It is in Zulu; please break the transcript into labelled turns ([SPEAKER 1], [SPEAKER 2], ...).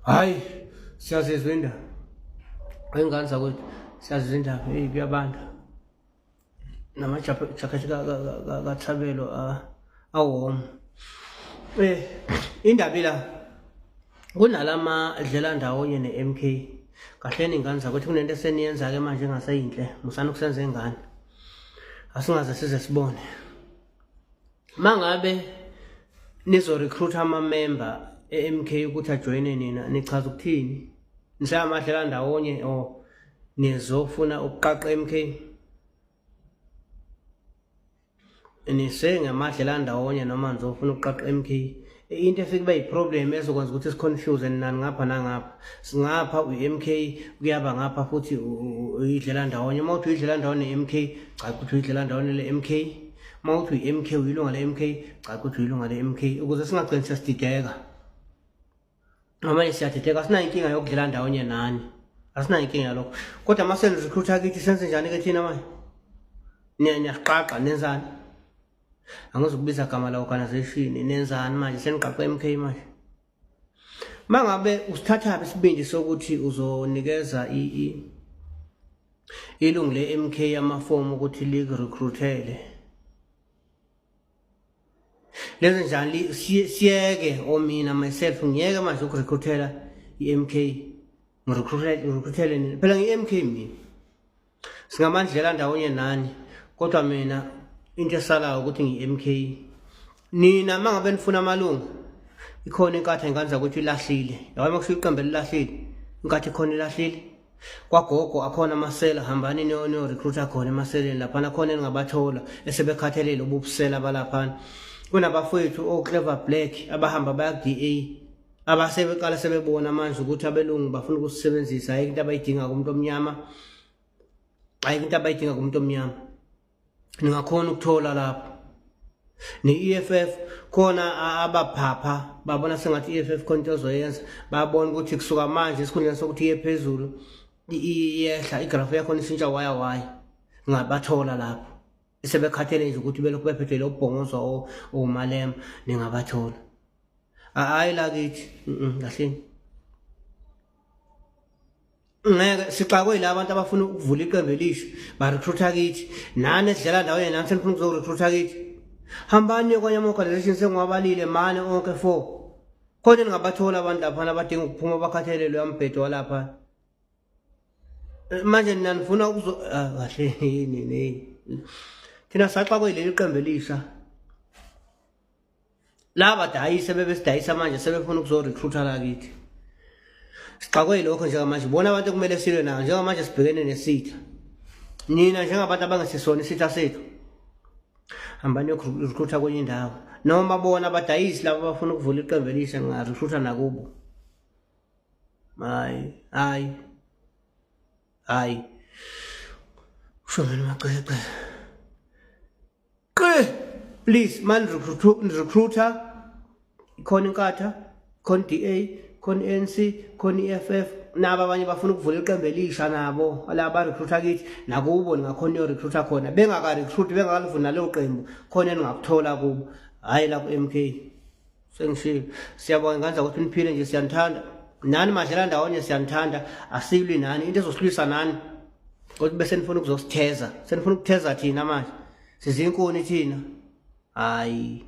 [SPEAKER 1] Hayi, siyazizinda ingane zakwethu, siyazizinda. Hey, kuyabanda namajakhethi kaThabelo awoma. Indaba la kunalama dlela ndawonye ne-MK. Kahleni ingane zakwethu, kunento eseniyenza-ke manje engaseyinhle, musana ukusenza ingane, asingaze size sibone. Mangabe nizo-recruit-a ama-member e-MK ukuthi ajoyine nina, nichaza ukuthini? Nisayamadlela ndawonye or nizofuna ukuqaqa MK? Nisengamadlela ndawonye noma nizofuna ukuqaqa MK? Into efike kube yi-problem ezokwenza ukuthi siconfuse nani ngapha nangapha. Singapha uyi-MK, kuyaba ngapha futhi uyidlela ndawonye. Uma uthi uyidlela ndawonye ne-MK, cha ukuthi uyidlela ndawonye le-MK. Uma uthi uyi-MK uyilunga le-MK, cha ukuthi uyilunga le-MK, ukuze singagcini sesidideka. Noma siyadideka, asinayo inkinga yokudlela ndawonye nani, asinayo inkinga lokho. Kodwa uma seni-recruit-a kithi senze njani-ke thina manje? Niyasiqaqa, nenzani? Angizukubiza igama la-organization, nenzani manje? Seniqaqa MK manje. Mangabe usithathaphi isibindi sokuthi uzonikeza ilungu le-MK amafomu ukuthi liku-recruit-ele, lenze njani? Siyeke or mina myself ngiyeke manje ukurecruitela i-MK, ngirecruitele nini? Phela ngi-MK mina, singamandlela ndawonye nani, kodwa mina into esalayo ukuthi ngi-MK. Nina mangabe nifuna amalungu, ikhona inkatha ingane zakwethu ilahlile. Yabona makusho iqembu lilahlile, inkatha ikhona ilahlile. Kwagogo akhona amasela, hambani niyo-recruit-a khona emaseleni laphana, khona eningabathola esebekhathalele ububusela balaphana. Kunabafowethu o-Clever Black abahamba baya ku-DA, abasebeqala sebebona manje ukuthi abelungu bafuna ukusisebenzisa. Ayikho into abayidinga kumuntu omnyama, ayikho into abayidinga kumuntu omnyama. Ningakhona ukuthola lapho. Ne-EFF khona abaphapha babona sengathi i-EFF khona into ozoyenza, babona ukuthi kusuka manje esikhundleni sokuthi iye phezulu iyehla, igrafu yakhona isintsha waya. Ningabathola lapho sebekhathele nje ukuthi belokhu bephethe lo bhongozwa omalemba, ningabathola. Hayi la kithi kahleni ngeke sixakwe yila abantu abafuna ukuvula iqembu elisha ba-recruit-a kithi. Nani esidlela ndawonye nani senifuna ukuzo-recruit-a kithi? Hambani kwanye ama-organization sengiwabalile mane onke 4. Khona ningabathola abantu laphana abadinga ukuphuma bakhathelelwe yambhedo walapha. Manje nina nifuna ukuzo kahle yini? Thina saxakwe leli qembu elisha. Laba dayise bebesidayisa manje sebefuna ukuzo-recruit-a la kithi. Sixakwe yilokho njengamanje. Bona abantu ekumele silwe nabo njengamanje sibhekene nesitha. Nina njengabantu abangesisona isitha sethu, hambani yoku-recruit-a kwenye indawo. Noma bona abadayisi laba abafuna ukuvula iqembu elisha nginga-recruit-a nakubo. Hayi kusho mina macece. Please man, recruiter, ikhona inkatha, khona DA, khona ANC, khona EFF, nabo abanye bafuna ukuvula iqembu elisha nabo alaba recruiter kithi nakubo ningakhona iyo-recruiter khona. Bengaka-recruit, bengakalivuna leyo qembu, khona ningakuthola kubo. Hayi la ku-MK. Sengishilo. Siyabonga ingane zakwethu niphile nje, siyanithanda. Nani madlela ndawonye siyanithanda, asilwi nani. Into ezosilwisa nani kodwa bese nifuna ukuzositheza. Senifuna ukutheza thina manje. Sizinkuni thina. Hayi.